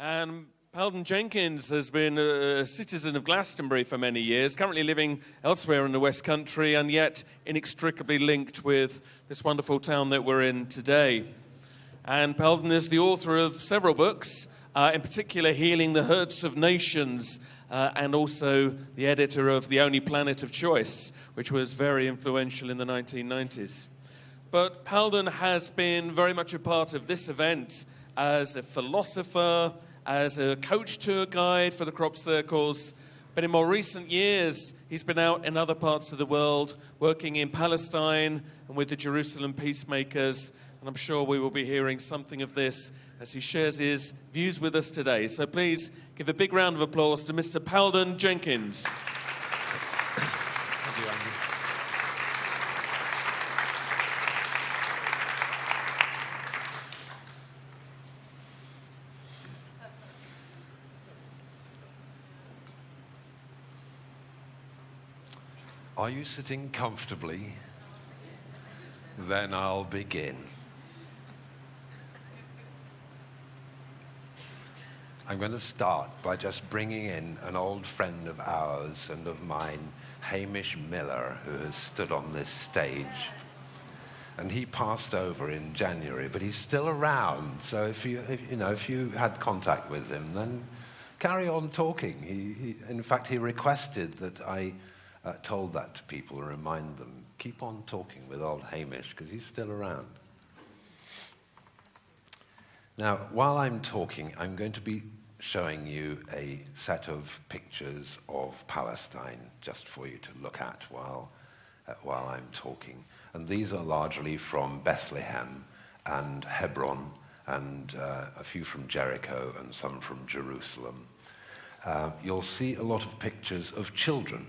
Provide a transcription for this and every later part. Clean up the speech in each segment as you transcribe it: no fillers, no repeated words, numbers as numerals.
And Palden Jenkins has been a citizen of Glastonbury for many years, currently living elsewhere in the West Country, and yet inextricably linked with this wonderful town that we're in today. And Palden is the author of several books, in particular Healing the Hurts of Nations, and also the editor of The Only Planet of Choice, which was very influential in the 1990s. But Palden has been very much a part of this event as a philosopher, as a coach tour guide for the crop circles. But in more recent years, he's been out in other parts of the world, working in Palestine and with the Jerusalem peacemakers. And I'm sure we will be hearing something of this as he shares his views with us today. So please give a big round of applause to Mr. Palden Jenkins. Thank you, Andrew. Are you sitting comfortably? Then I'll begin. I'm going to start by just bringing in an old friend of ours and of mine, Hamish Miller, who has stood on this stage. And he passed over in January, but he's still around. So if you had contact with him, then carry on talking. In fact, he requested that I told that to people and remind them, keep on talking with old Hamish, because he's still around. Now, while I'm talking, I'm going to be showing you a set of pictures of Palestine, just for you to look at while I'm talking. And these are largely from Bethlehem and Hebron, and a few from Jericho and some from Jerusalem. You'll see a lot of pictures of children.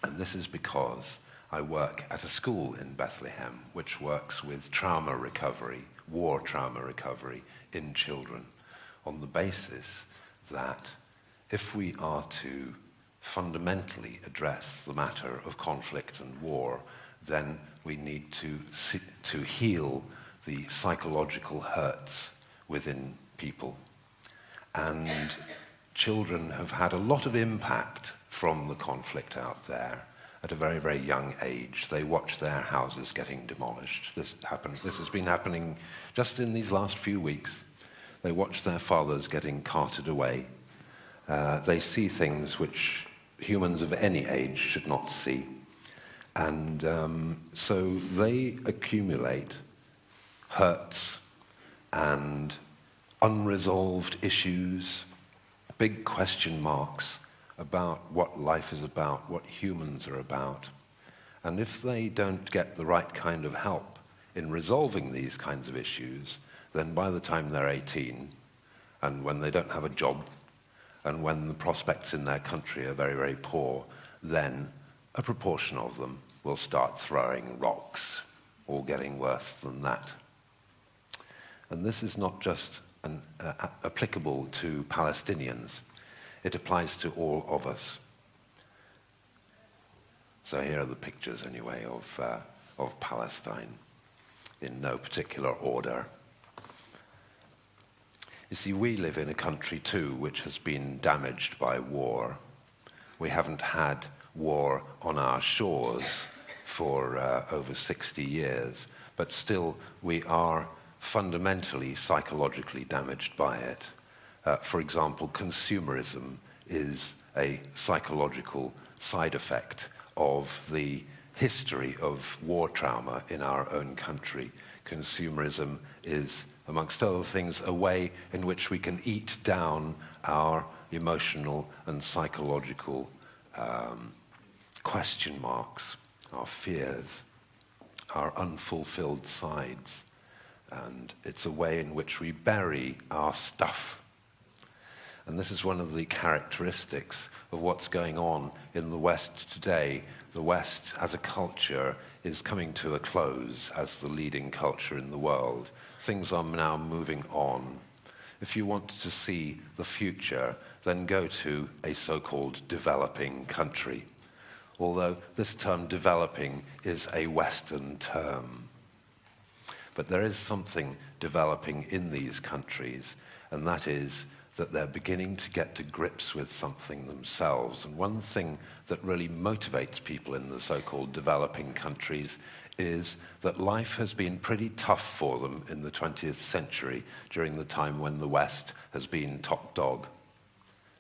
And this is because I work at a school in Bethlehem which works with trauma recovery, war trauma recovery in children, on the basis that if we are to fundamentally address the matter of conflict and war, then we need to heal the psychological hurts within people. And children have had a lot of impact from the conflict out there at a very, very young age. They watch their houses getting demolished. This has been happening just in these last few weeks. They watch their fathers getting carted away. They see things which humans of any age should not see. And so they accumulate hurts and unresolved issues, big question marks about what life is about, what humans are about. And if they don't get the right kind of help in resolving these kinds of issues, then by the time they're 18, and when they don't have a job, and when the prospects in their country are very, very poor, then a proportion of them will start throwing rocks, or getting worse than that. And this is not just applicable to Palestinians. It applies to all of us. So here are the pictures, anyway, of Palestine, in no particular order. You see, we live in a country, too, which has been damaged by war. We haven't had war on our shores for over 60 years, but still we are fundamentally psychologically damaged by it. For example, consumerism is a psychological side effect of the history of war trauma in our own country. Consumerism is, amongst other things, a way in which we can eat down our emotional and psychological question marks, our fears, our unfulfilled sides. And it's a way in which we bury our stuff. And this is one of the characteristics of what's going on in the West today. The West, as a culture, is coming to a close as the leading culture in the world. Things are now moving on. If you want to see the future, then go to a so-called developing country. Although this term developing is a Western term. But there is something developing in these countries, and that is that they're beginning to get to grips with something themselves. And one thing that really motivates people in the so-called developing countries is that life has been pretty tough for them in the 20th century during the time when the West has been top dog.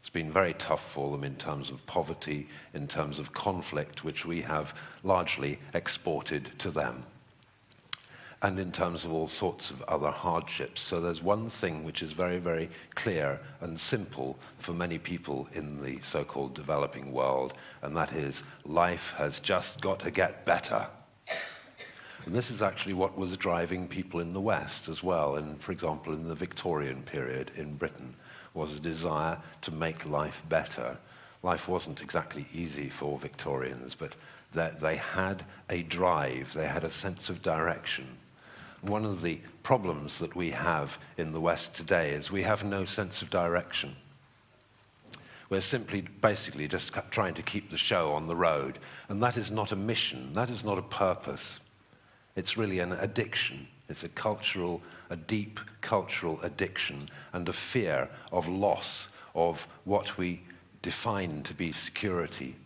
It's been very tough for them in terms of poverty, in terms of conflict, which we have largely exported to them, and in terms of all sorts of other hardships. So there's one thing which is very, very clear and simple for many people in the so-called developing world, and that is life has just got to get better. And this is actually what was driving people in the West as well. And for example, in the Victorian period in Britain, was a desire to make life better. Life wasn't exactly easy for Victorians, but they had a drive, they had a sense of direction. One of the problems that we have in the West today is we have no sense of direction. We're simply, basically just trying to keep the show on the road. And that is not a mission, that is not a purpose. It's really an addiction. It's a deep cultural addiction and a fear of loss of what we define to be security.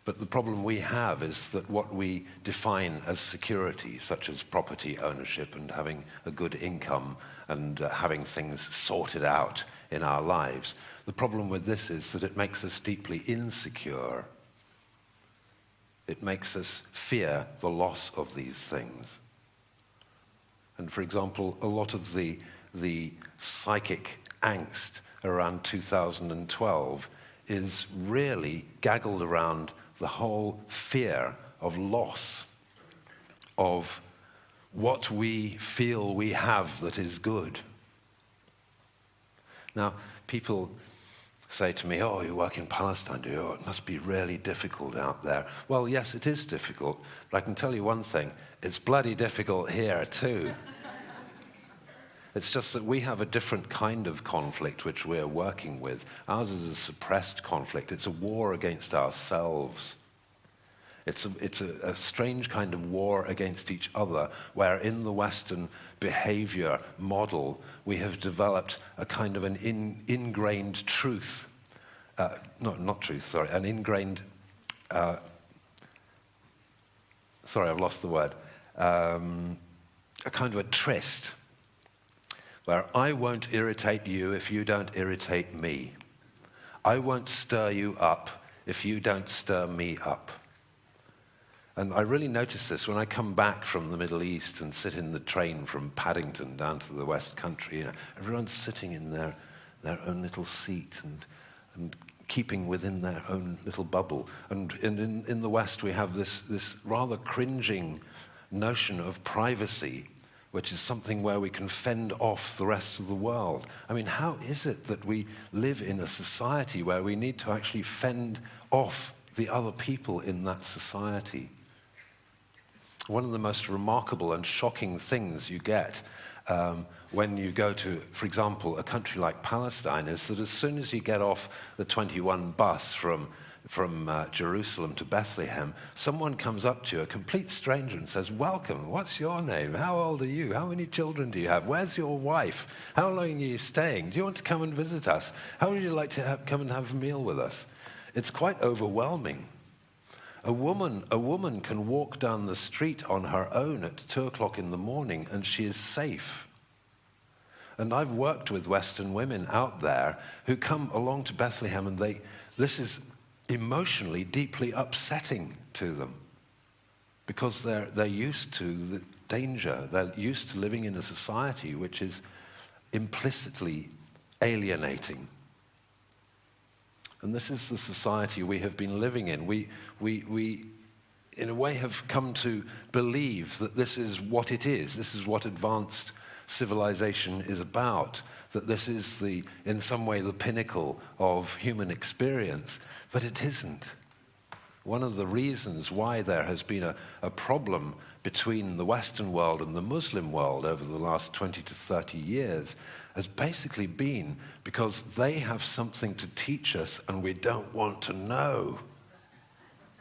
But the problem we have is that what we define as security, such as property ownership and having a good income and having things sorted out in our lives, the problem with this is that it makes us deeply insecure. It makes us fear the loss of these things. And for example, a lot of the psychic angst around 2012 is really gaggled around the whole fear of loss, of what we feel we have that is good. Now, people say to me, oh, you work in Palestine, do you? Oh, it must be really difficult out there. Well, yes, it is difficult, but I can tell you one thing, it's bloody difficult here too. It's just that we have a different kind of conflict which we're working with. Ours is a suppressed conflict. It's a war against ourselves. It's a strange kind of war against each other, where in the Western behavior model, we have developed a kind of an ingrained truth. An ingrained... I've lost the word. A kind of a tryst, where I won't irritate you if you don't irritate me. I won't stir you up if you don't stir me up. And I really notice this when I come back from the Middle East and sit in the train from Paddington down to the West Country. You know, everyone's sitting in their own little seat and keeping within their own little bubble. And in the West we have this rather cringing notion of privacy, which is something where we can fend off the rest of the world. I mean, how is it that we live in a society where we need to actually fend off the other people in that society? One of the most remarkable and shocking things you get when you go to, for example, a country like Palestine is that as soon as you get off the 21 bus from Jerusalem to Bethlehem, someone comes up to you, a complete stranger, and says, welcome, what's your name? How old are you? How many children do you have? Where's your wife? How long are you staying? Do you want to come and visit us? How would you like to come and have a meal with us? It's quite overwhelming. A woman can walk down the street on her own at 2 o'clock in the morning and she is safe. And I've worked with Western women out there who come along to Bethlehem and this is emotionally deeply upsetting to them because they're used to the danger. They're used to living in a society which is implicitly alienating. And this is the society we have been living in. We in a way have come to believe that this is what it is. This is what advanced civilization is about. That this is in some way the pinnacle of human experience. But it isn't. One of the reasons why there has been a problem between the Western world and the Muslim world over the last 20 to 30 years has basically been because they have something to teach us and we don't want to know.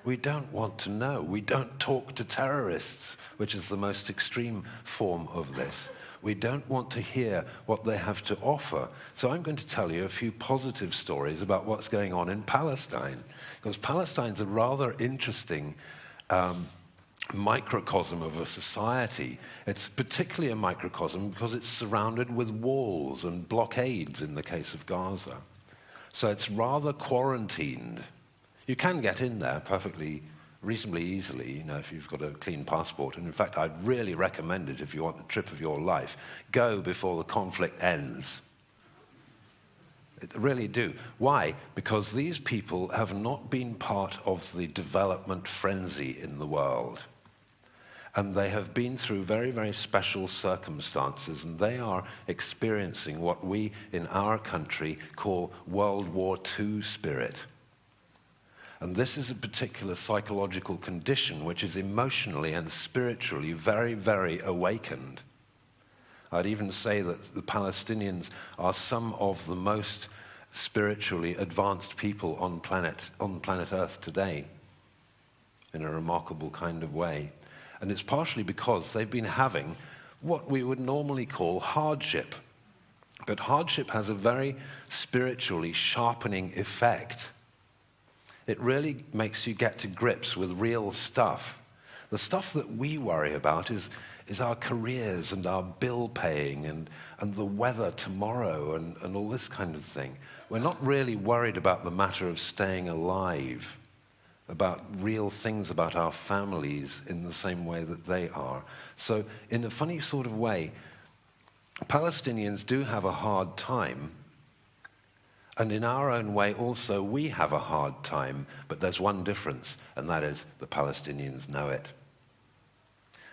We don't want to know. We don't talk to terrorists, which is the most extreme form of this. We don't want to hear what they have to offer. So I'm going to tell you a few positive stories about what's going on in Palestine, because Palestine's a rather interesting microcosm of a society. It's particularly a microcosm because it's surrounded with walls and blockades in the case of Gaza. So it's rather quarantined. You can get in there reasonably easily, if you've got a clean passport. And in fact, I'd really recommend it if you want the trip of your life. Go before the conflict ends. I really do. Why? Because these people have not been part of the development frenzy in the world. And they have been through very, very special circumstances, and they are experiencing what we in our country call World War II spirit. And this is a particular psychological condition which is emotionally and spiritually very, very awakened. I'd even say that the Palestinians are some of the most spiritually advanced people on planet Earth today, in a remarkable kind of way. And it's partially because they've been having what we would normally call hardship. But hardship has a very spiritually sharpening effect. It really makes you get to grips with real stuff. The stuff that we worry about is our careers and our bill paying and the weather tomorrow and all this kind of thing. We're not really worried about the matter of staying alive, about real things about our families in the same way that they are. So in a funny sort of way, Palestinians do have a hard time. And in our own way also, we have a hard time, but there's one difference, and that is the Palestinians know it.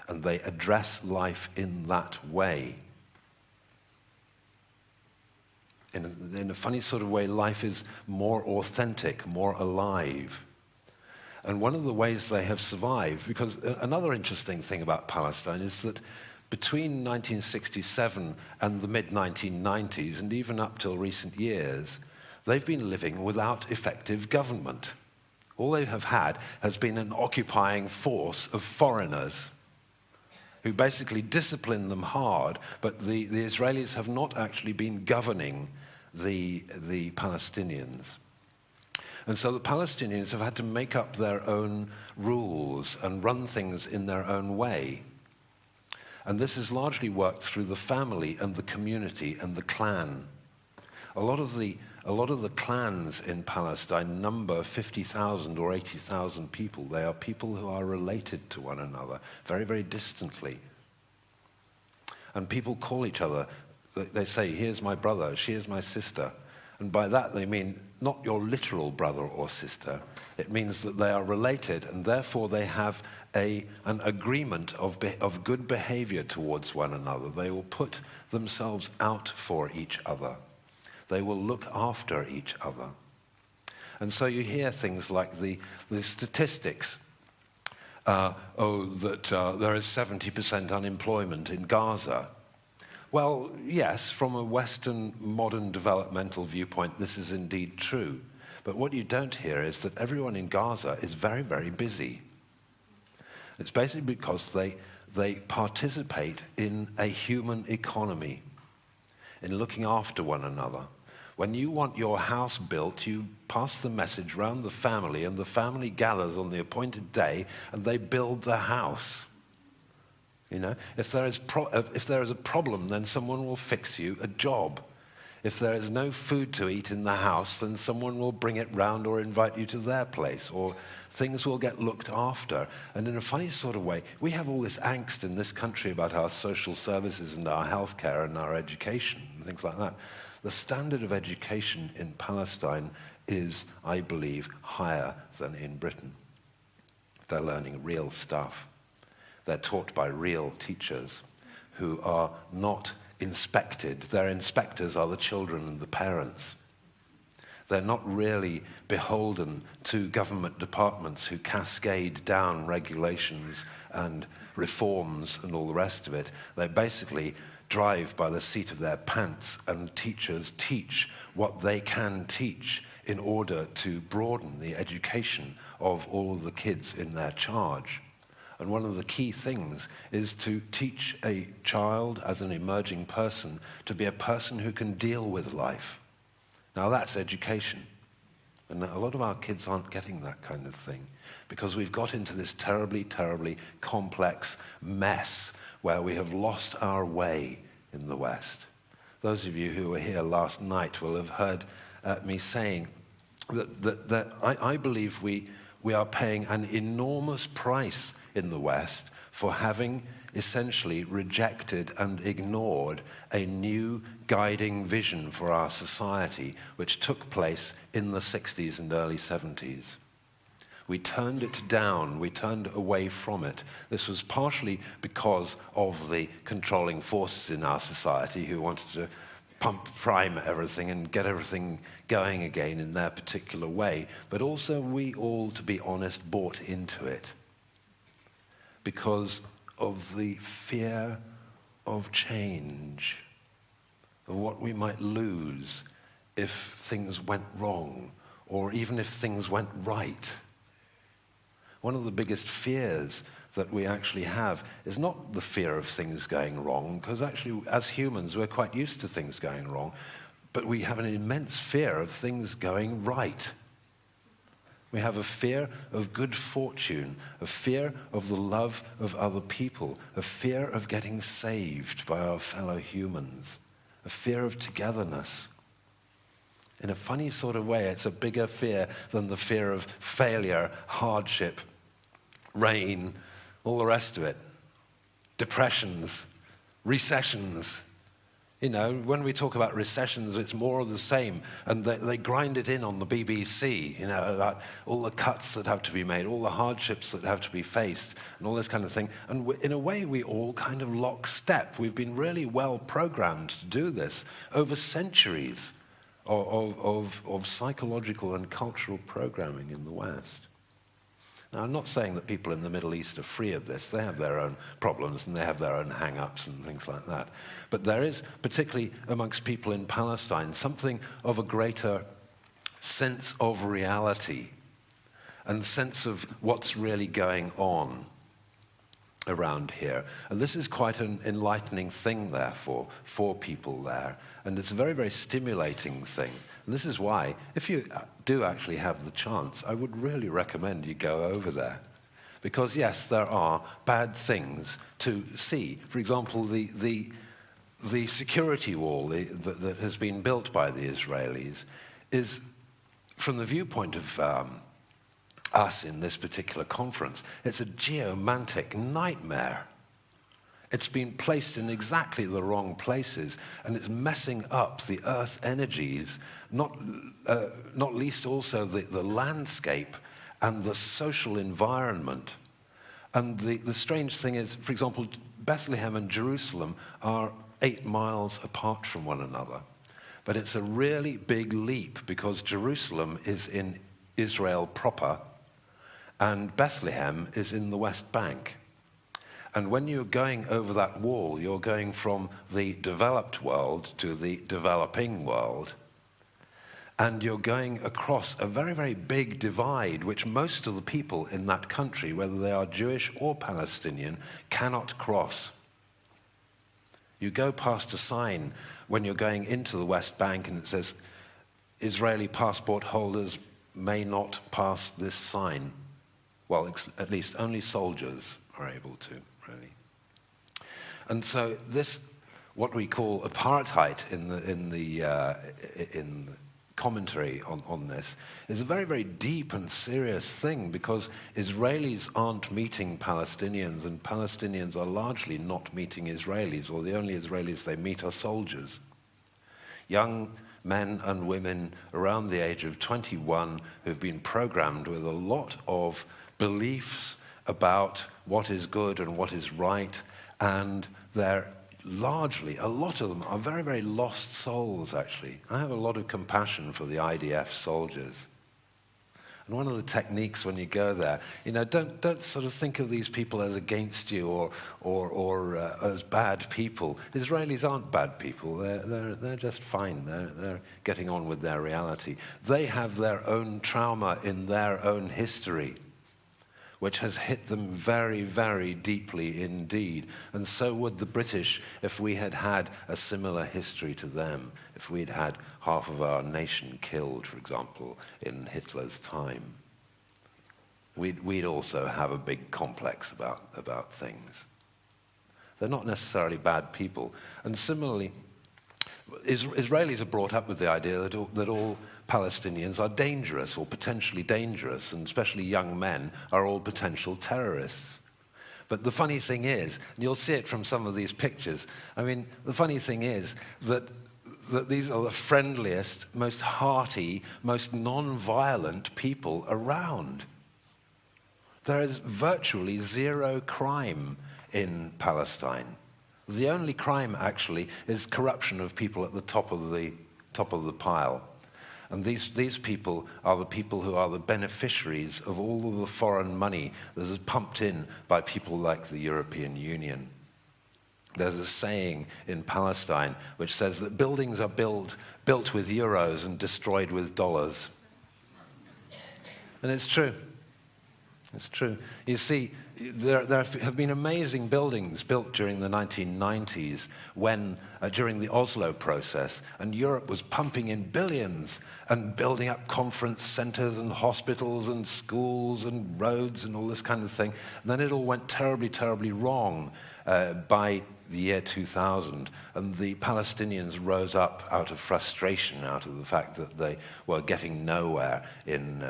And they address life in that way. In a funny sort of way, life is more authentic, more alive. And one of the ways they have survived, because another interesting thing about Palestine is that between 1967 and the mid-1990s, and even up till recent years, they've been living without effective government. All they have had has been an occupying force of foreigners who basically discipline them hard, but the Israelis have not actually been governing the Palestinians. And so the Palestinians have had to make up their own rules and run things in their own way. And this has largely worked through the family and the community and the clan. A lot of the clans in Palestine number 50,000 or 80,000 people. They are people who are related to one another very, very distantly. And people call each other, they say, here's my brother, she is my sister. And by that they mean not your literal brother or sister. It means that they are related, and therefore they have an agreement of good behavior towards one another. They will put themselves out for each other. They will look after each other. And so you hear things like the statistics. That there is 70% unemployment in Gaza. Well, yes, from a Western modern developmental viewpoint, this is indeed true. But what you don't hear is that everyone in Gaza is very, very busy. It's basically because they participate in a human economy, in looking after one another. When you want your house built, you pass the message round the family, and the family gathers on the appointed day, and they build the house. If there is a problem, then someone will fix you a job. If there is no food to eat in the house, then someone will bring it round or invite you to their place, or things will get looked after. And in a funny sort of way, we have all this angst in this country about our social services and our healthcare and our education and things like that. The standard of education in Palestine is, I believe, higher than in Britain. They're learning real stuff. They're taught by real teachers who are not inspected. Their inspectors are the children and the parents. They're not really beholden to government departments who cascade down regulations and reforms and all the rest of it. They basically drive by the seat of their pants, and teachers teach what they can teach in order to broaden the education of all of the kids in their charge. And one of the key things is to teach a child as an emerging person to be a person who can deal with life. Now that's education. And a lot of our kids aren't getting that kind of thing because we've got into this terribly, terribly complex mess where we have lost our way in the West. Those of you who were here last night will have heard me saying that I believe we are paying an enormous price in the West for having essentially rejected and ignored a new guiding vision for our society which took place in the 60s and early 70s. We turned it down, we turned away from it. This was partially because of the controlling forces in our society who wanted to prime everything and get everything going again in their particular way. But also we all, to be honest, bought into it because of the fear of change, of what we might lose if things went wrong, or even if things went right. One of the biggest fears that we actually have is not the fear of things going wrong, because actually as humans we're quite used to things going wrong, but we have an immense fear of things going right. We have a fear of good fortune, a fear of the love of other people, a fear of getting saved by our fellow humans, a fear of togetherness. In a funny sort of way, it's a bigger fear than the fear of failure, hardship, rain, all the rest of it. Depressions, recessions. You know, when we talk about recessions, it's more of the same. And they grind it in on the BBC, you know, about all the cuts that have to be made, all the hardships that have to be faced, and all this kind of thing. And in a way, we all kind of lockstep. We've been really well programmed to do this over centuries of psychological and cultural programming in the West. Now, I'm not saying that people in the Middle East are free of this. They have their own problems and they have their own hang-ups and things like that. But there is, particularly amongst people in Palestine, something of a greater sense of reality and sense of what's really going on around here. And this is quite an enlightening thing, therefore, for people there. And it's a very, very stimulating thing. And this is why, if you do actually have the chance, I would really recommend you go over there. Because, yes, there are bad things to see. For example, the security wall that has been built by the Israelis is, from the viewpoint of us in this particular conference, it's a geomantic nightmare. It's been placed in exactly the wrong places, and it's messing up the earth energies, not least also the landscape and the social environment. And the strange thing is, for example, Bethlehem and Jerusalem are 8 miles apart from one another. But it's a really big leap because Jerusalem is in Israel proper, and Bethlehem is in the West Bank. And when you're going over that wall, you're going from the developed world to the developing world. And you're going across a very, very big divide, which most of the people in that country, whether they are Jewish or Palestinian, cannot cross. You go past a sign when you're going into the West Bank, and it says, Israeli passport holders may not pass this sign. Well, at least only soldiers are able to, really. And so this, what we call apartheid in commentary on this, is a very, very deep and serious thing because Israelis aren't meeting Palestinians and Palestinians are largely not meeting Israelis, or the only Israelis they meet are soldiers. Young men and women around the age of 21 who've been programmed with a lot of beliefs about what is good and what is right, and they're largely, a lot of them are very, very lost souls, actually. I have a lot of compassion for the IDF soldiers. And one of the techniques when you go there, you know, don't sort of think of these people as against you or as bad people. Israelis aren't bad people. They're just fine. They're getting on with their reality. They have their own trauma in their own history. which has hit them very, very deeply indeed. And so would the British if we had had a similar history to them, if we'd had half of our nation killed, for example, in Hitler's time. We'd also have a big complex about things. They're not necessarily bad people. And similarly, Israelis are brought up with the idea that all Palestinians are dangerous or potentially dangerous, and especially young men are all potential terrorists. But the funny thing is, and you'll see it from some of these pictures, I mean, the funny thing is that these are the friendliest, most hearty, most non-violent people around. There is virtually zero crime in Palestine. The only crime, actually, is corruption of people at the top of the pile. And these people are the people who are the beneficiaries of all of the foreign money that is pumped in by people like the European Union. There's a saying in Palestine which says that buildings are built with euros and destroyed with dollars. And it's true. It's true. You see, there have been amazing buildings built during the 1990s during the Oslo process, and Europe was pumping in billions and building up conference centers and hospitals and schools and roads and all this kind of thing. And then it all went terribly, terribly wrong by the year 2000, and the Palestinians rose up out of frustration, out of the fact that they were getting nowhere in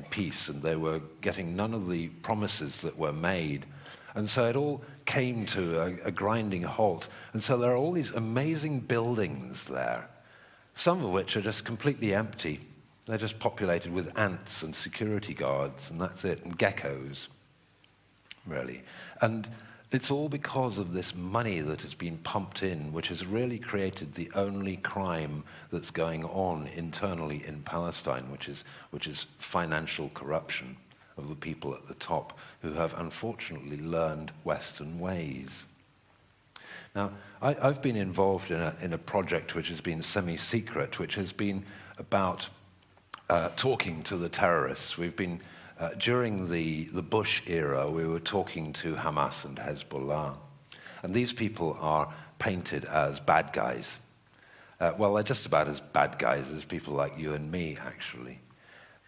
peace, and they were getting none of the promises that were made. And so it all came to a grinding halt. And so there are all these amazing buildings there, some of which are just completely empty. They're just populated with ants and security guards, and that's it, and geckos, really. And it's all because of this money that has been pumped in, which has really created the only crime that's going on internally in Palestine, which is financial corruption of the people at the top who have unfortunately learned Western ways. Now, I've been involved in a project which has been semi-secret, which has been about talking to the terrorists. We've been during the Bush era, we were talking to Hamas and Hezbollah. And these people are painted as bad guys. Well, they're just about as bad guys as people like you and me, actually.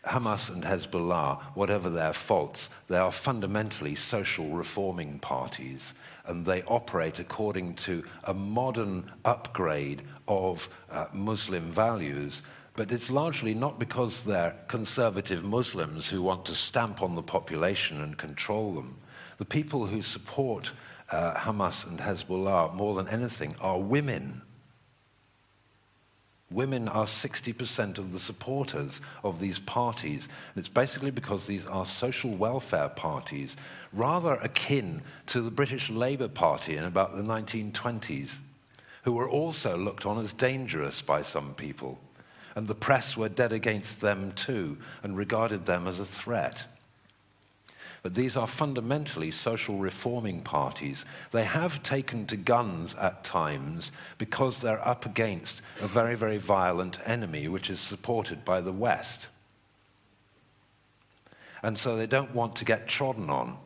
Hamas and Hezbollah, whatever their faults, they are fundamentally social reforming parties, and they operate according to a modern upgrade of Muslim values. But it's largely not because they're conservative Muslims who want to stamp on the population and control them. The people who support Hamas and Hezbollah more than anything are women. Women are 60% of the supporters of these parties. And it's basically because these are social welfare parties, rather akin to the British Labour Party in about the 1920s, who were also looked on as dangerous by some people. And the press were dead against them too, and regarded them as a threat. But these are fundamentally social reforming parties. They have taken to guns at times because they're up against a very, very violent enemy, which is supported by the West. And so they don't want to get trodden on.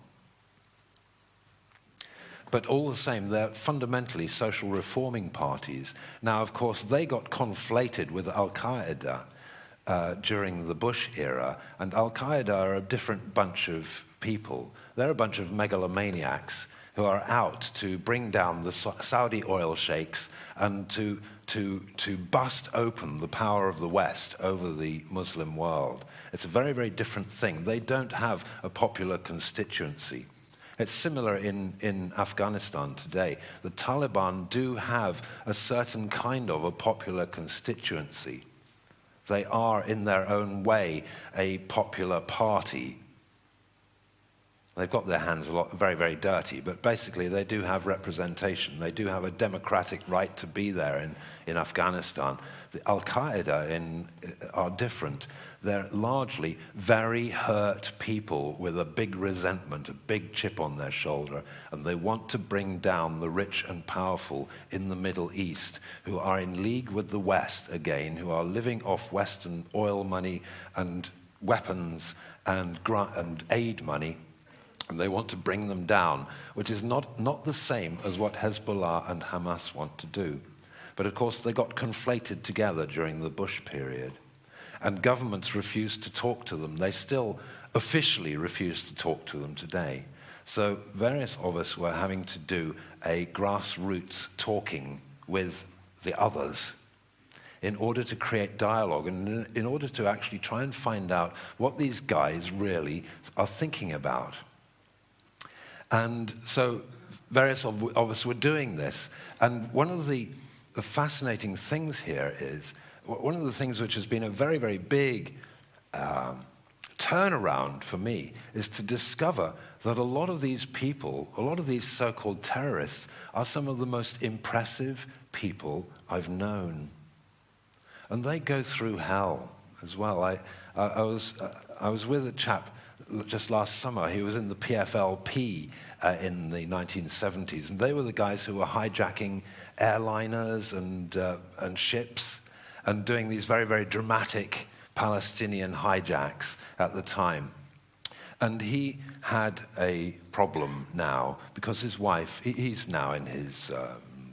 But all the same, they're fundamentally social reforming parties. Now, of course, they got conflated with Al-Qaeda during the Bush era, and Al-Qaeda are a different bunch of people. They're a bunch of megalomaniacs who are out to bring down the Saudi oil sheikhs and to bust open the power of the West over the Muslim world. It's a very, very different thing. They don't have a popular constituency. It's similar in Afghanistan today. The Taliban do have a certain kind of a popular constituency. They are, in their own way, a popular party. They've got their hands very, very dirty, but basically they do have representation. They do have a democratic right to be there in Afghanistan. The Al-Qaeda are different. They're largely very hurt people with a big resentment, a big chip on their shoulder, and they want to bring down the rich and powerful in the Middle East who are in league with the West again, who are living off Western oil money and weapons and aid money. And they want to bring them down, which is not the same as what Hezbollah and Hamas want to do. But of course, they got conflated together during the Bush period. And governments refused to talk to them. They still officially refuse to talk to them today. So various of us were having to do a grassroots talking with the others in order to create dialogue and in order to actually try and find out what these guys really are thinking about. And so various of us were doing this. And one of the fascinating things here is, one of the things which has been a very, very big turnaround for me is to discover that a lot of these people, a lot of these so-called terrorists, are some of the most impressive people I've known. And they go through hell as well. I was with a chap just last summer. He was in the PFLP in the 1970s, and they were the guys who were hijacking airliners and ships and doing these very, very dramatic Palestinian hijacks at the time. And he had a problem now because his wife, he's now in his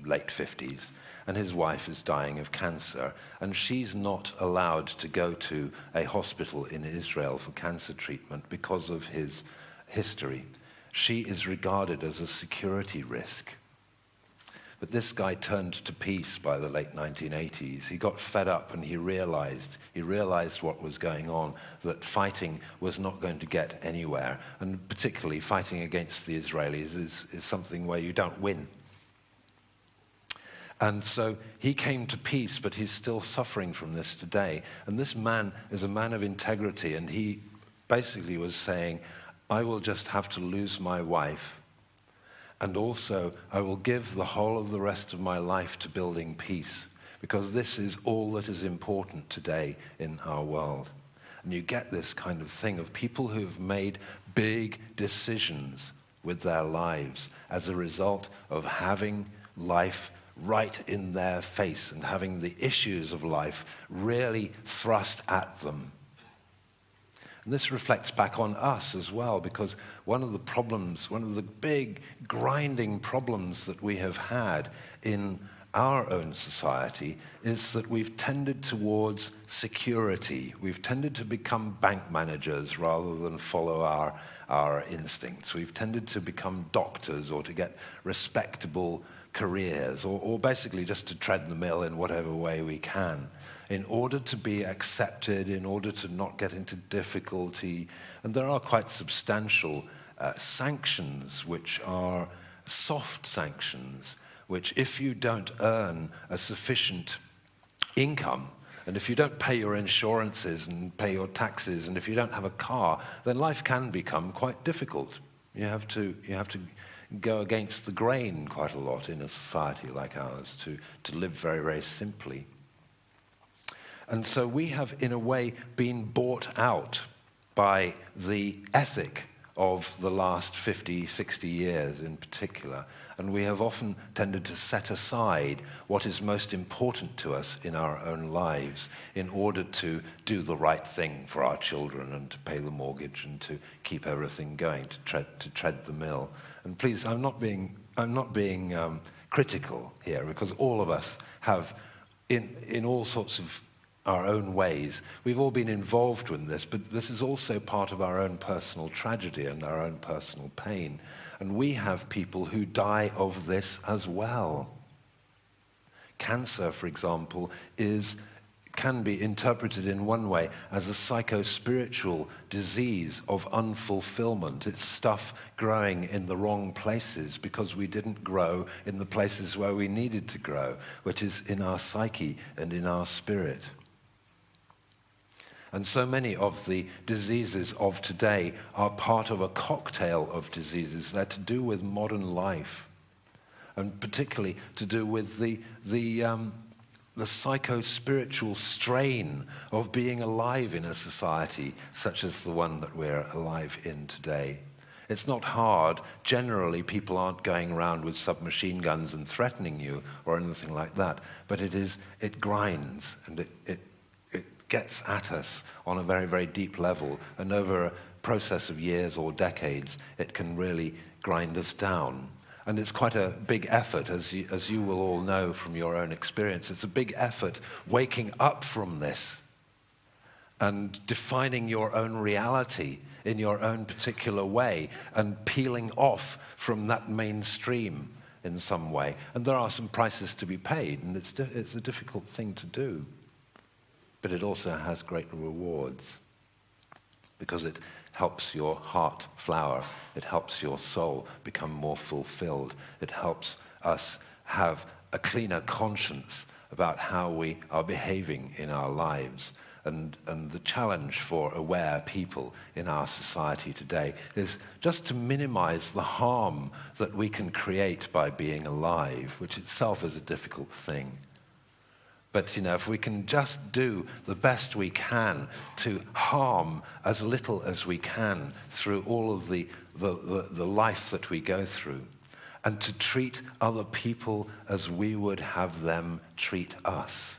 late 50s, and his wife is dying of cancer, and she's not allowed to go to a hospital in Israel for cancer treatment because of his history. She is regarded as a security risk. But this guy turned to peace by the late 1980s. He got fed up and he realized what was going on, that fighting was not going to get anywhere. And particularly fighting against the Israelis is something where you don't win. And so he came to peace, but he's still suffering from this today. And this man is a man of integrity, and he basically was saying, I will just have to lose my wife, and also I will give the whole of the rest of my life to building peace, because this is all that is important today in our world. And you get this kind of thing of people who've made big decisions with their lives as a result of having life right in their face and having the issues of life really thrust at them. And this reflects back on us as well, because one of the big grinding problems that we have had in our own society is that we've tended towards security. We've tended to become bank managers rather than follow our instincts. We've tended to become doctors or to get respectable careers, or basically just to tread the mill in whatever way we can, in order to be accepted, in order to not get into difficulty. And there are quite substantial sanctions, which are soft sanctions, which if you don't earn a sufficient income, and if you don't pay your insurances and pay your taxes, and if you don't have a car, then life can become quite difficult. You have to go against the grain quite a lot in a society like ours to live very, very simply. And so we have, in a way, been bought out by the ethic of the last 50, 60 years in particular. And we have often tended to set aside what is most important to us in our own lives in order to do the right thing for our children and to pay the mortgage and to keep everything going, to tread the mill. And please, I'm not being critical here, because all of us have, in all sorts of our own ways, we've all been involved in this, but this is also part of our own personal tragedy and our own personal pain. And we have people who die of this as well. Cancer, for example, can be interpreted in one way as a psychospiritual disease of unfulfillment. It's stuff growing in the wrong places because we didn't grow in the places where we needed to grow, which is in our psyche and in our spirit. And so many of the diseases of today are part of a cocktail of diseases. They're to do with modern life, and particularly to do with the psycho-spiritual strain of being alive in a society such as the one that we're alive in today. It's not hard. Generally, people aren't going around with submachine guns and threatening you or anything like that, but it grinds, and it gets at us on a very, very deep level, and over process of years or decades, it can really grind us down. And it's quite a big effort, as you will all know from your own experience. It's a big effort waking up from this and defining your own reality in your own particular way and peeling off from that mainstream in some way. And there are some prices to be paid, and it's a difficult thing to do. But it also has great rewards because it helps your heart flower. It helps your soul become more fulfilled. It helps us have a cleaner conscience about how we are behaving in our lives. And the challenge for aware people in our society today is just to minimize the harm that we can create by being alive, which itself is a difficult thing. But, if we can just do the best we can to harm as little as we can through all of the life that we go through, and to treat other people as we would have them treat us.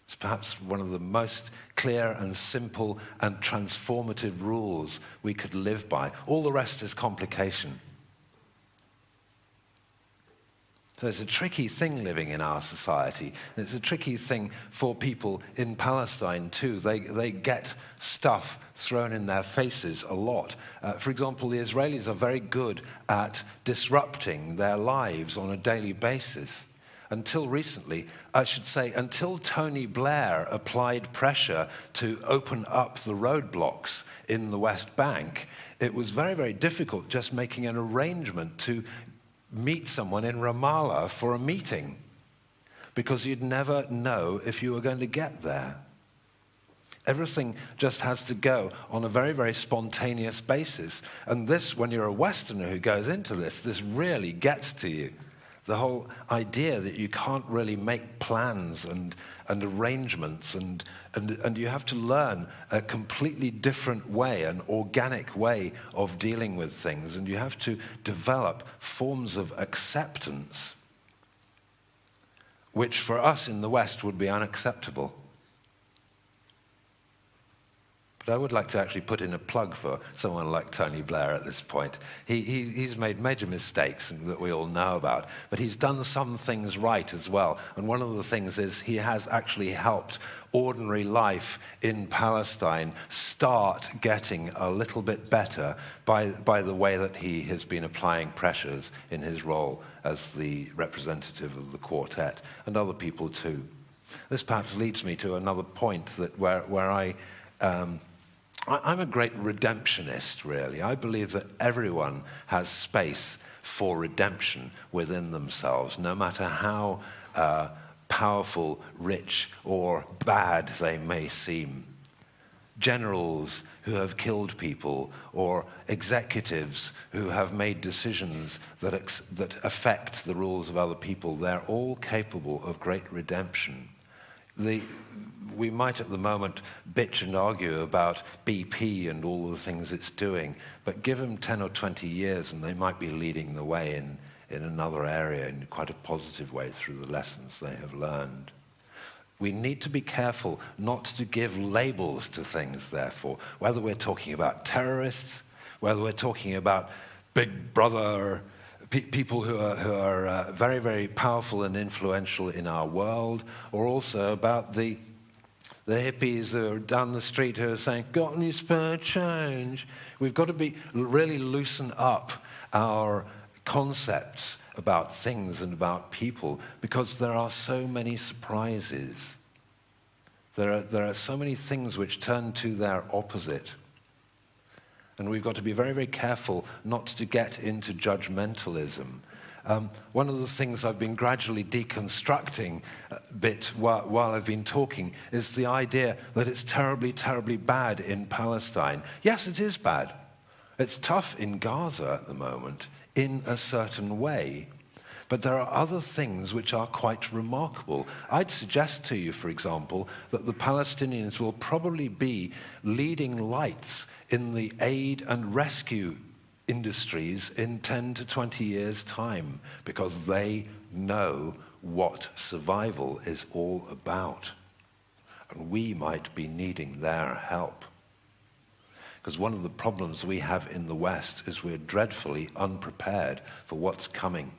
It's perhaps one of the most clear and simple and transformative rules we could live by. All the rest is complication. So it's a tricky thing living in our society. And it's a tricky thing for people in Palestine too. They get stuff thrown in their faces a lot. For example, the Israelis are very good at disrupting their lives on a daily basis. Until recently, I should say, until Tony Blair applied pressure to open up the roadblocks in the West Bank, it was very, very difficult just making an arrangement to meet someone in Ramallah for a meeting, because you'd never know if you were going to get there. Everything just has to go on a very, very spontaneous basis. And this, when you're a Westerner who goes into this really gets to you. The whole idea that you can't really make plans and arrangements and you have to learn a completely different way, an organic way of dealing with things, and you have to develop forms of acceptance which for us in the West would be unacceptable. But I would like to actually put in a plug for someone like Tony Blair at this point. He's made major mistakes that we all know about, but he's done some things right as well. And one of the things is he has actually helped ordinary life in Palestine start getting a little bit better by the way that he has been applying pressures in his role as the representative of the quartet, and other people too. This perhaps leads me to another point that where I'm a great redemptionist, really. I believe that everyone has space for redemption within themselves, no matter how powerful, rich, or bad they may seem. Generals who have killed people, or executives who have made decisions that affect the rules of other people, they're all capable of great redemption. We might at the moment bitch and argue about BP and all the things it's doing, but give them 10 or 20 years and they might be leading the way in another area in quite a positive way through the lessons they have learned. We need to be careful not to give labels to things, therefore, whether we're talking about terrorists, whether we're talking about Big Brother, people who are very, very powerful and influential in our world, or also about the hippies who are down the street who are saying, got any spare change? We've got to really loosen up our concepts about things and about people, because there are so many surprises. There are so many things which turn to their opposite. And we've got to be very, very careful not to get into judgmentalism. One of the things I've been gradually deconstructing a bit while I've been talking is the idea that it's terribly, terribly bad in Palestine. Yes, it is bad. It's tough in Gaza at the moment in a certain way. But there are other things which are quite remarkable. I'd suggest to you, for example, that the Palestinians will probably be leading lights in the aid and rescue industries in 10 to 20 years' time, because they know what survival is all about. And we might be needing their help. Because one of the problems we have in the West is we're dreadfully unprepared for what's coming.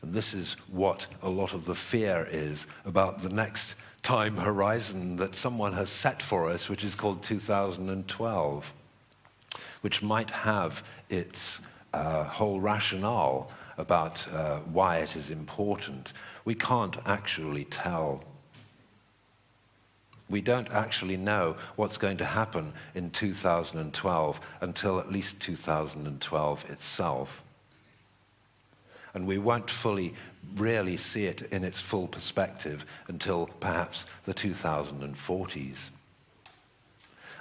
And this is what a lot of the fear is about the next time horizon that someone has set for us, which is called 2012, which might have its whole rationale about why it is important. We can't actually tell. We don't actually know what's going to happen in 2012 until at least 2012 itself. And we won't fully really see it in its full perspective until perhaps the 2040s.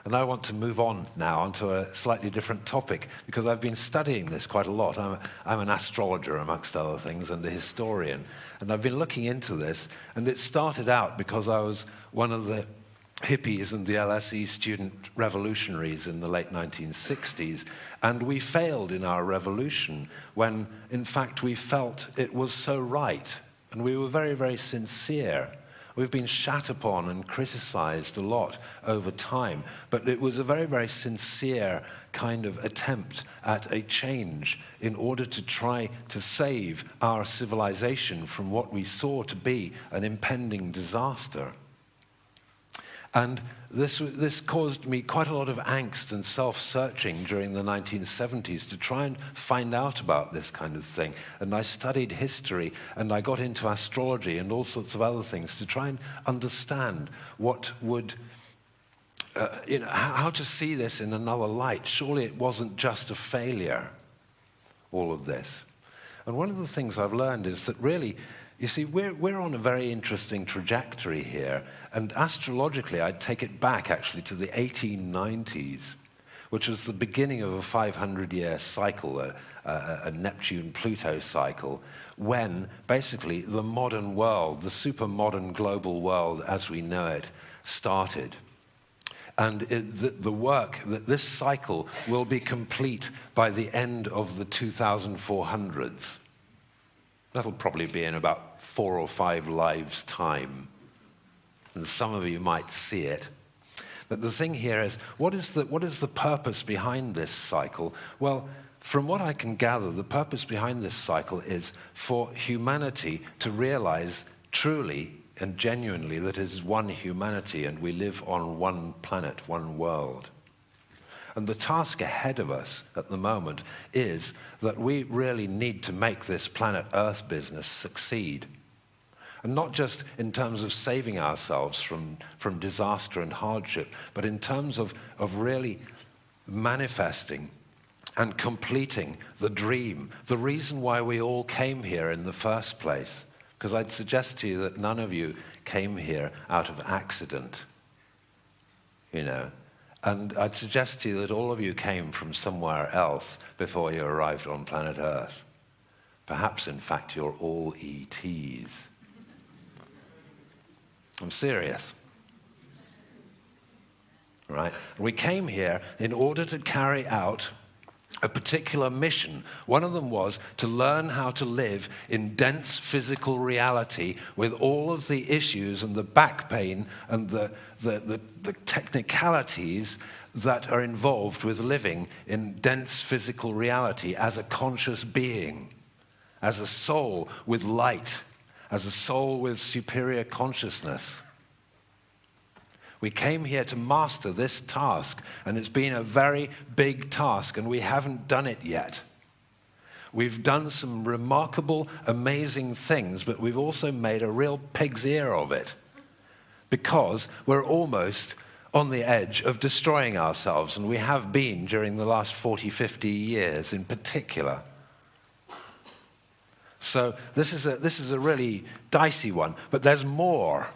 And I want to move on now onto a slightly different topic, because I've been studying this quite a lot. I'm an astrologer, amongst other things, and a historian. And I've been looking into this, and it started out because I was one of the hippies and the LSE student revolutionaries in the late 1960s. And we failed in our revolution when, in fact, we felt it was so right. And we were very, very sincere. We've been shat upon and criticized a lot over time, but it was a very, very sincere kind of attempt at a change in order to try to save our civilization from what we saw to be an impending disaster. And this caused me quite a lot of angst and self-searching during the 1970s to try and find out about this kind of thing. And I studied history, and I got into astrology and all sorts of other things to try and understand what would, how to see this in another light. Surely it wasn't just a failure, all of this. And one of the things I've learned is that really, you see, we're on a very interesting trajectory here, and astrologically I'd take it back actually to the 1890s, which was the beginning of a 500-year cycle, a Neptune Pluto cycle, when basically the modern world, the super-modern global world as we know it, started. And the work, that this cycle will be complete by the end of the 2400s. That'll probably be in about 4 or 5 lives' time. And some of you might see it. But the thing here is, what is the purpose behind this cycle? Well, from what I can gather, the purpose behind this cycle is for humanity to realize truly and genuinely that it is one humanity and we live on one planet, one world. And the task ahead of us at the moment is that we really need to make this planet Earth business succeed. And not just in terms of saving ourselves from disaster and hardship, but in terms of really manifesting and completing the dream, the reason why we all came here in the first place. Because I'd suggest to you that none of you came here out of accident, And I'd suggest to you that all of you came from somewhere else before you arrived on planet Earth. Perhaps, in fact, you're all ETs. I'm serious. Right? We came here in order to carry out a particular mission. One of them was to learn how to live in dense physical reality with all of the issues and the back pain and the technicalities that are involved with living in dense physical reality as a conscious being, as a soul with light, as a soul with superior consciousness. We came here to master this task, and it's been a very big task, and we haven't done it yet. We've done some remarkable, amazing things, but we've also made a real pig's ear of it, because we're almost on the edge of destroying ourselves, and we have been during the last 40, 50 years in particular. So this is a really dicey one, but there's more.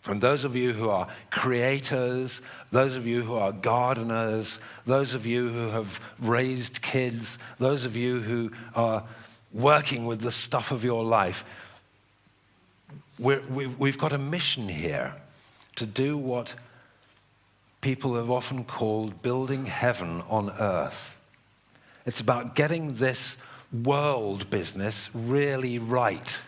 And those of you who are creators, those of you who are gardeners, those of you who have raised kids, those of you who are working with the stuff of your life, we've got a mission here to do what people have often called building heaven on earth. It's about getting this world business really right.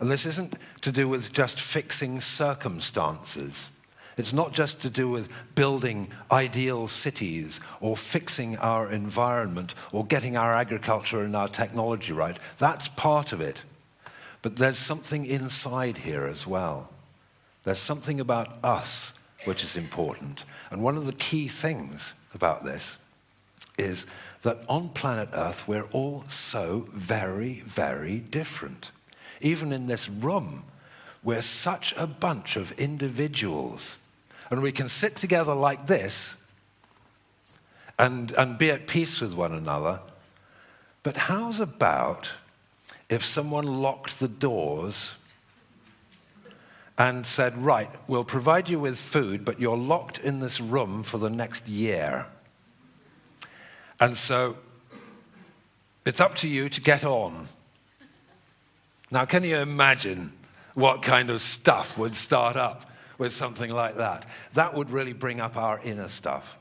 And this isn't to do with just fixing circumstances. It's not just to do with building ideal cities or fixing our environment or getting our agriculture and our technology right. That's part of it. But there's something inside here as well. There's something about us which is important. And one of the key things about this is that on planet Earth, we're all so very, very different. Even in this room, we're such a bunch of individuals. And we can sit together like this and be at peace with one another. But how's about if someone locked the doors and said, right, we'll provide you with food, but you're locked in this room for the next year. And so it's up to you to get on. Now, can you imagine what kind of stuff would start up with something like that? That would really bring up our inner stuff.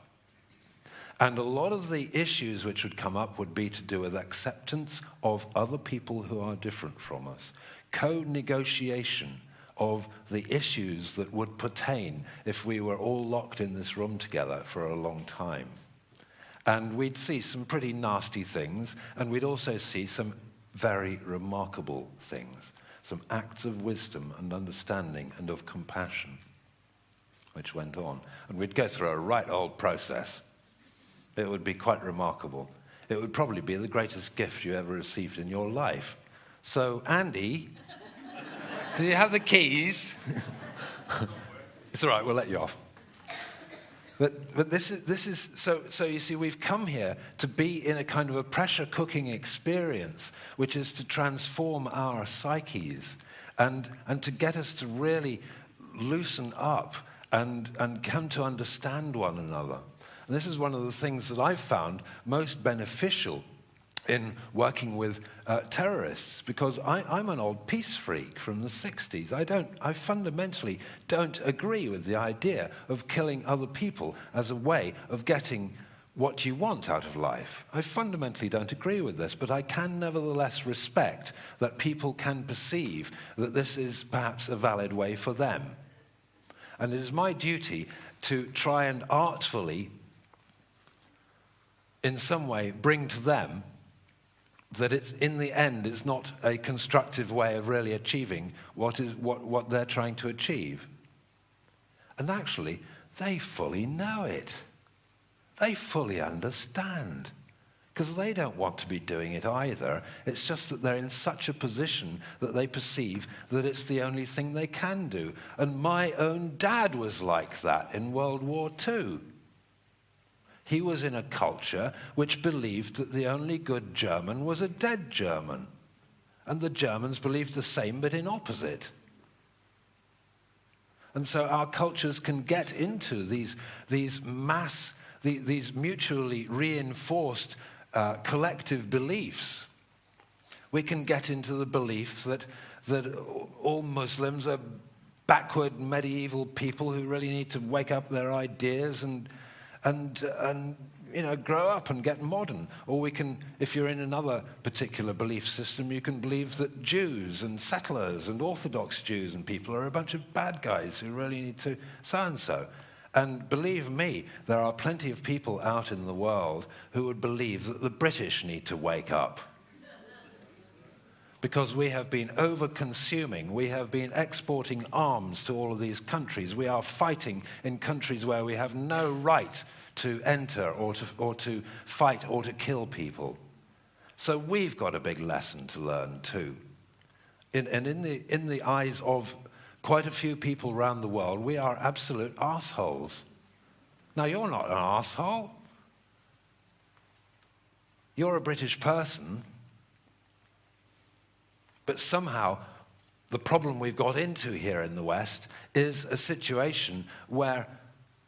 And a lot of the issues which would come up would be to do with acceptance of other people who are different from us, co-negotiation of the issues that would pertain if we were all locked in this room together for a long time. And we'd see some pretty nasty things, and we'd also see some very remarkable things, some acts of wisdom and understanding and of compassion, which went on. And we'd go through a right old process. It would be quite remarkable. It would probably be the greatest gift you ever received in your life. So, Andy, do you have the keys? It's all right, we'll let you off. But this is so you see, we've come here to be in a kind of a pressure cooking experience, which is to transform our psyches and to get us to really loosen up and come to understand one another. And this is one of the things that I've found most beneficial in working with terrorists, because I'm an old peace freak from the 60s. I fundamentally don't agree with the idea of killing other people as a way of getting what you want out of life. I fundamentally don't agree with this, but I can nevertheless respect that people can perceive that this is perhaps a valid way for them. And it is my duty to try and artfully, in some way, bring to them that it's, in the end, it's not a constructive way of really achieving what they're trying to achieve. And actually, they fully know it. They fully understand. Because they don't want to be doing it either. It's just that they're in such a position that they perceive that it's the only thing they can do. And my own dad was like that in World War II. He was in a culture which believed that the only good German was a dead German. And the Germans believed the same, but in opposite. And so our cultures can get into these mutually reinforced collective beliefs. We can get into the belief that all Muslims are backward medieval people who really need to wake up their ideas and grow up and get modern. Or we can, if you're in another particular belief system, you can believe that Jews and settlers and Orthodox Jews and people are a bunch of bad guys who really need to so-and-so. And believe me, there are plenty of people out in the world who would believe that the British need to wake up. Because we have been over-consuming, we have been exporting arms to all of these countries. We are fighting in countries where we have no right to enter or to fight or to kill people. So we've got a big lesson to learn too. And in the eyes of quite a few people around the world, we are absolute arseholes. Now, you're not an arsehole. You're a British person. But somehow, the problem we've got into here in the West is a situation where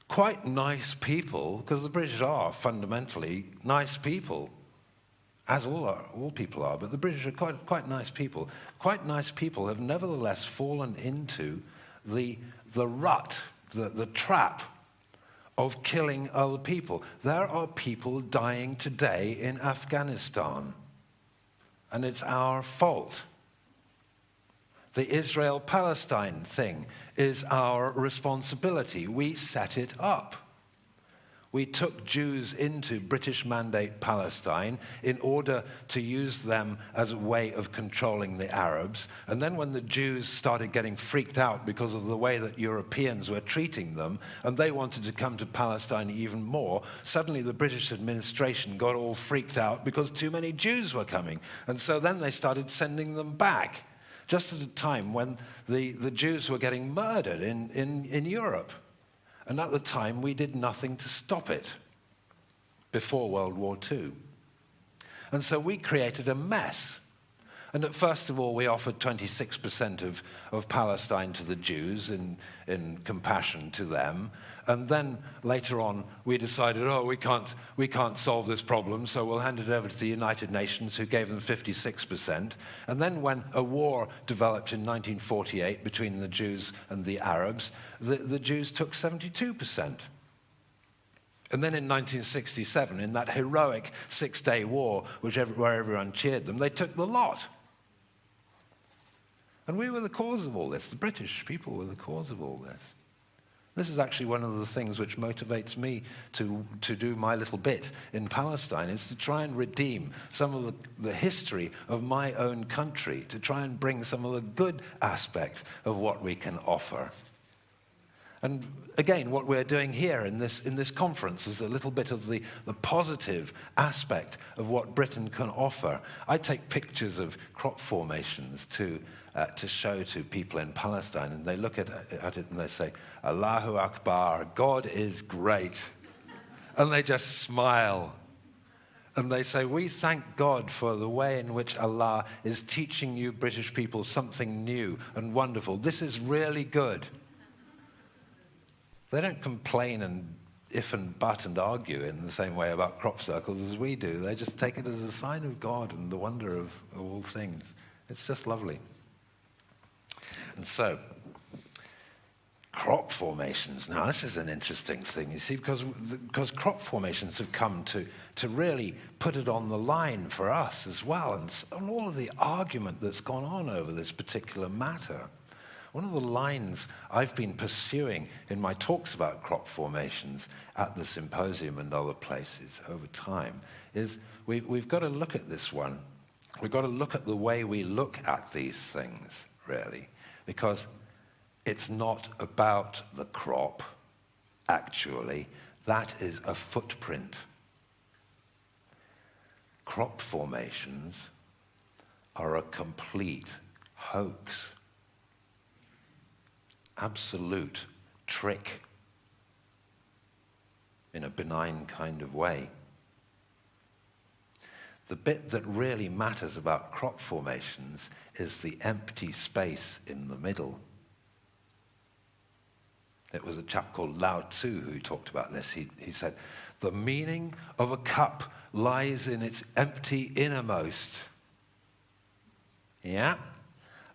quite nice people, because the British are fundamentally nice people, as all people are, but the British are quite nice people. Quite nice people have nevertheless fallen into the rut, the trap of killing other people. There are people dying today in Afghanistan, and it's our fault. The Israel-Palestine thing is our responsibility. We set it up. We took Jews into British Mandate Palestine in order to use them as a way of controlling the Arabs. And then when the Jews started getting freaked out because of the way that Europeans were treating them, and they wanted to come to Palestine even more, suddenly the British administration got all freaked out because too many Jews were coming. And so then they started sending them back, just at a time when the Jews were getting murdered in Europe. And at the time, we did nothing to stop it before World War II. And so we created a mess. And first of all, we offered 26% of Palestine to the Jews in compassion to them. And then later on, we decided, we can't solve this problem, so we'll hand it over to the United Nations, who gave them 56%. And then when a war developed in 1948 between the Jews and the Arabs, the Jews took 72%. And then in 1967, in that heroic six-day war, where everyone cheered them, they took the lot. And we were the cause of all this. The British people were the cause of all this. This is actually one of the things which motivates me to do my little bit in Palestine, is to try and redeem some of the history of my own country, to try and bring some of the good aspect of what we can offer. And again, what we're doing here in this conference is a little bit of the positive aspect of what Britain can offer. I take pictures of crop formations to show to people in Palestine, and they look at it and they say, Allahu Akbar, God is great. And they just smile. And they say, we thank God for the way in which Allah is teaching you British people something new and wonderful. This is really good. They don't complain and if and but and argue in the same way about crop circles as we do. They just take it as a sign of God and the wonder of all things. It's just lovely. And so, crop formations. Now, this is an interesting thing, you see, because crop formations have come to really put it on the line for us as well, and all of the argument that's gone on over this particular matter. One of the lines I've been pursuing in my talks about crop formations at the Symposium and other places over time is we've got to look at this one. We've got to look at the way we look at these things, really, because it's not about the crop, actually. That is a footprint. Crop formations are a complete hoax. Absolute trick in a benign kind of way. The bit that really matters about crop formations is the empty space in the middle. It was a chap called Lao Tzu who talked about this. He said, the meaning of a cup lies in its empty innermost. Yeah?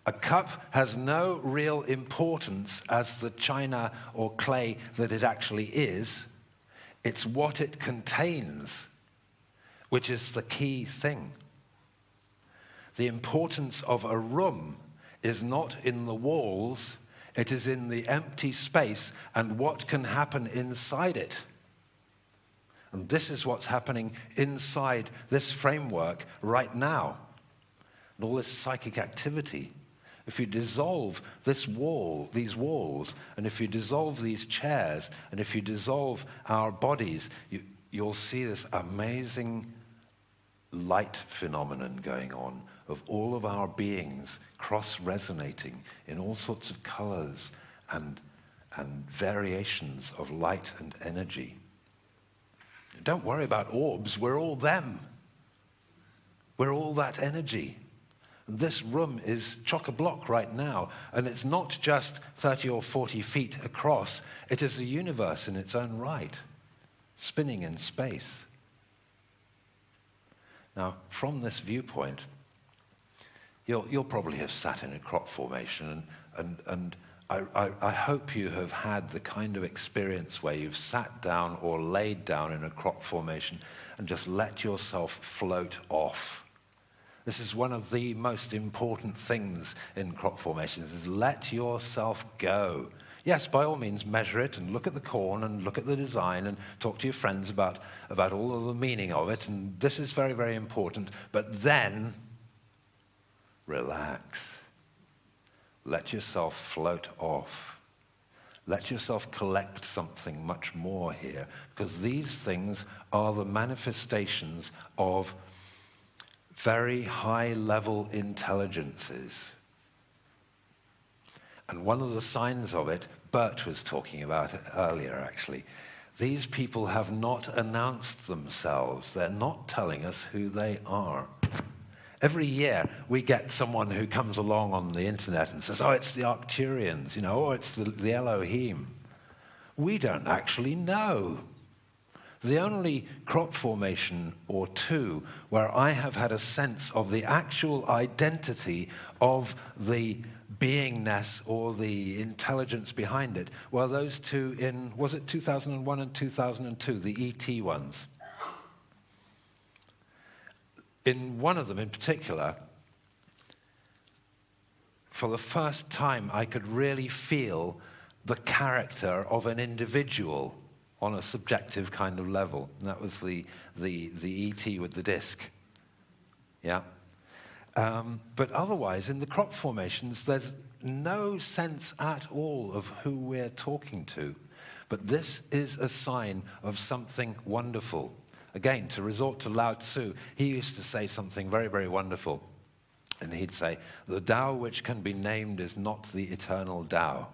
A cup has no real importance as the china or clay that it actually is. It's what it contains, which is the key thing. The importance of a room is not in the walls, it is in the empty space and what can happen inside it. And this is what's happening inside this framework right now. And all this psychic activity. If you dissolve these walls, and if you dissolve these chairs, and if you dissolve our bodies, you'll see this amazing light phenomenon going on of all of our beings cross-resonating in all sorts of colors and variations of light and energy. Don't worry about orbs, we're all them. We're all that energy. This room is chock-a-block right now, and it's not just 30 or 40 feet across. It is a universe in its own right, spinning in space. Now, from this viewpoint, you'll probably have sat in a crop formation, and I hope you have had the kind of experience where you've sat down or laid down in a crop formation and just let yourself float off. This is one of the most important things in crop formations, is let yourself go. Yes, by all means, measure it and look at the corn and look at the design and talk to your friends about all of the meaning of it. And this is very, very important. But then, relax. Let yourself float off. Let yourself collect something much more here. Because these things are the manifestations of very high-level intelligences. And one of the signs of it, Bert was talking about it earlier actually, these people have not announced themselves. They're not telling us who they are. Every year we get someone who comes along on the internet and says, oh, it's the Arcturians, or it's the Elohim. We don't actually know. The only crop formation or two where I have had a sense of the actual identity of the beingness or the intelligence behind it were those two in, was it 2001 and 2002, the ET ones? In one of them in particular, for the first time I could really feel the character of an individual on a subjective kind of level. And that was the ET with the disc. Yeah. But otherwise, in the crop formations, there's no sense at all of who we're talking to. But this is a sign of something wonderful. Again, to resort to Lao Tzu, he used to say something very, very wonderful. And he'd say, the Tao which can be named is not the eternal Tao.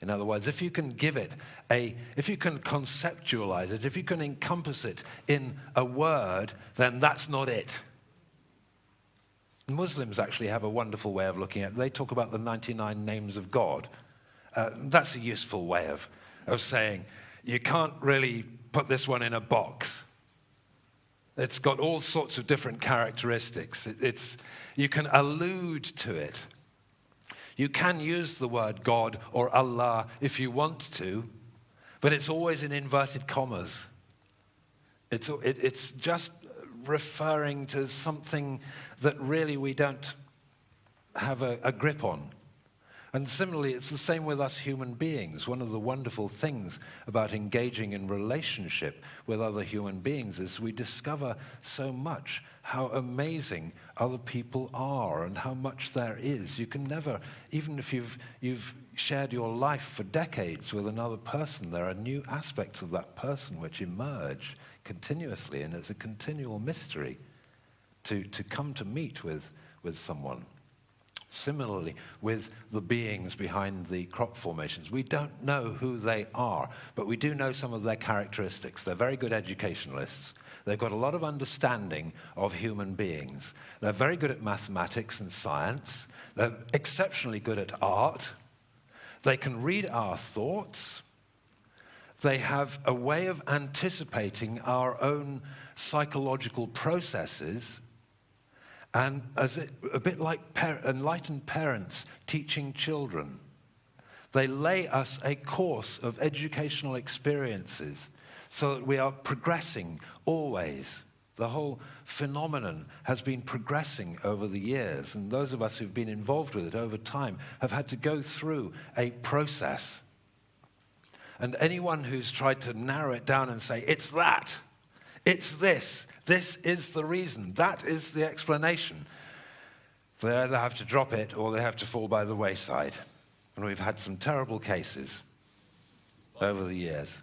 In other words, if you can give it if you can conceptualize it, if you can encompass it in a word, then that's not it. Muslims actually have a wonderful way of looking at it. They talk about the 99 names of God. That's a useful way of saying, you can't really put this one in a box. It's got all sorts of different characteristics. You can allude to it. You can use the word God or Allah if you want to, but it's always in inverted commas. It's just referring to something that really we don't have a grip on. And similarly, it's the same with us human beings. One of the wonderful things about engaging in relationship with other human beings is we discover so much how amazing other people are and how much there is. You can never, even if you've shared your life for decades with another person, there are new aspects of that person which emerge continuously, and it's a continual mystery to come to meet with someone. Similarly, with the beings behind the crop formations, we don't know who they are, but we do know some of their characteristics. They're very good educationalists. They've got a lot of understanding of human beings. They're very good at mathematics and science. They're exceptionally good at art. They can read our thoughts. They have a way of anticipating our own psychological processes. And a bit like enlightened parents teaching children, they lay us a course of educational experiences so that we are progressing always. The whole phenomenon has been progressing over the years, and those of us who've been involved with it over time have had to go through a process. And anyone who's tried to narrow it down and say, it's that, it's this is the reason, that is the explanation, they either have to drop it or they have to fall by the wayside. And we've had some terrible cases over the years.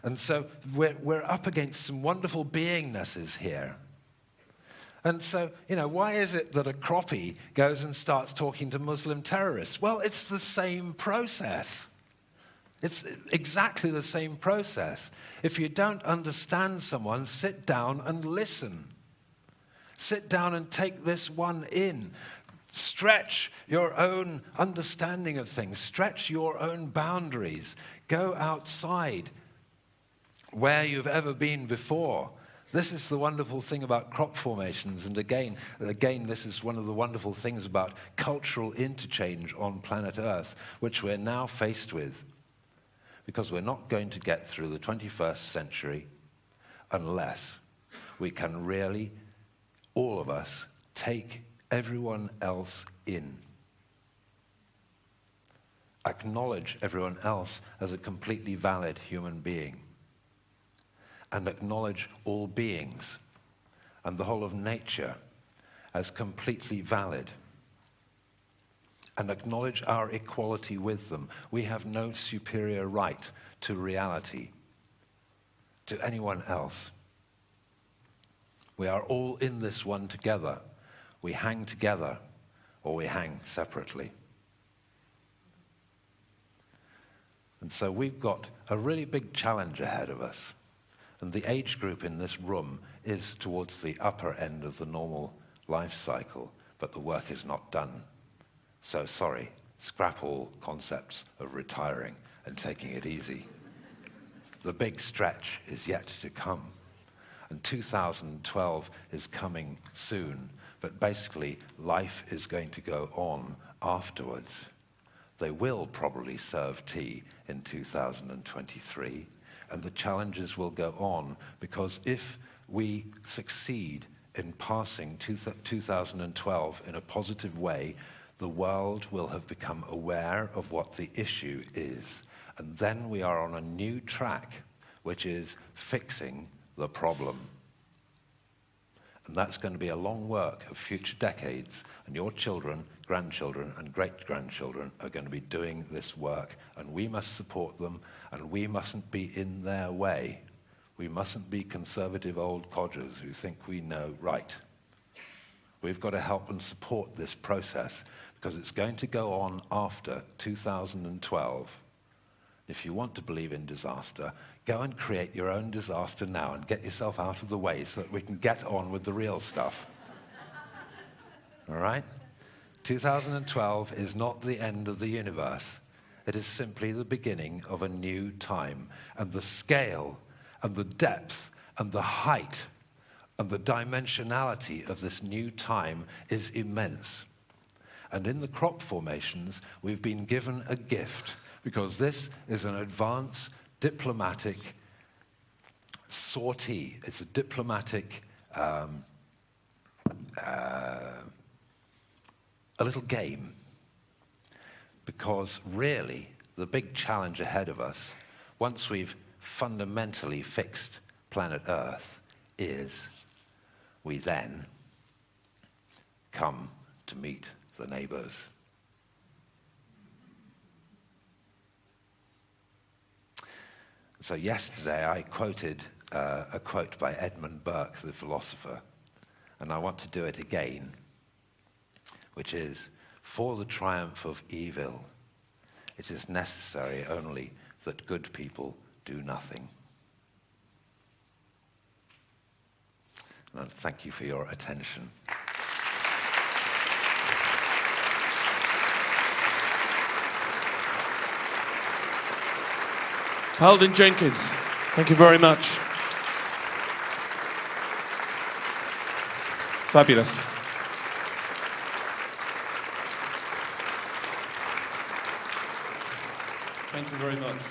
And so we're up against some wonderful beingnesses here. And so, why is it that a croppie goes and starts talking to Muslim terrorists? Well, it's the same process. It's exactly the same process. If you don't understand someone, sit down and listen. Sit down and take this one in. Stretch your own understanding of things. Stretch your own boundaries. Go outside where you've ever been before. This is the wonderful thing about crop formations. And again, this is one of the wonderful things about cultural interchange on planet Earth, which we're now faced with. Because we're not going to get through the 21st century unless we can really all of us, take everyone else in. Acknowledge everyone else as a completely valid human being. And acknowledge all beings and the whole of nature as completely valid. And acknowledge our equality with them. We have no superior right to reality, to anyone else. We are all in this one together. We hang together or we hang separately. And so we've got a really big challenge ahead of us. And the age group in this room is towards the upper end of the normal life cycle, but the work is not done. So sorry, scrap all concepts of retiring and taking it easy. The big stretch is yet to come. And 2012 is coming soon, but basically life is going to go on afterwards. They will probably serve tea in 2023, and the challenges will go on, because if we succeed in passing 2012 in a positive way, the world will have become aware of what the issue is. And then we are on a new track, which is fixing the problem. And that's going to be a long work of future decades, and your children, grandchildren, and great-grandchildren are going to be doing this work, and we must support them, and we mustn't be in their way. We mustn't be conservative old codgers who think we know right. We've got to help and support this process, because it's going to go on after 2012. If you want to believe in disaster, go and create your own disaster now and get yourself out of the way so that we can get on with the real stuff. All right? 2012 is not the end of the universe. It is simply the beginning of a new time. And the scale and the depth and the height and the dimensionality of this new time is immense. And in the crop formations, we've been given a gift, because this is an advanced diplomatic sortie. It's a diplomatic, a little game. Because really, the big challenge ahead of us, once we've fundamentally fixed planet Earth, is we then come to meet the neighbors. So yesterday I quoted a quote by Edmund Burke, the philosopher, and I want to do it again, which is, "For the triumph of evil, it is necessary only that good people do nothing." And thank you for your attention. Palden Jenkins, thank you very much. Fabulous. Thank you very much.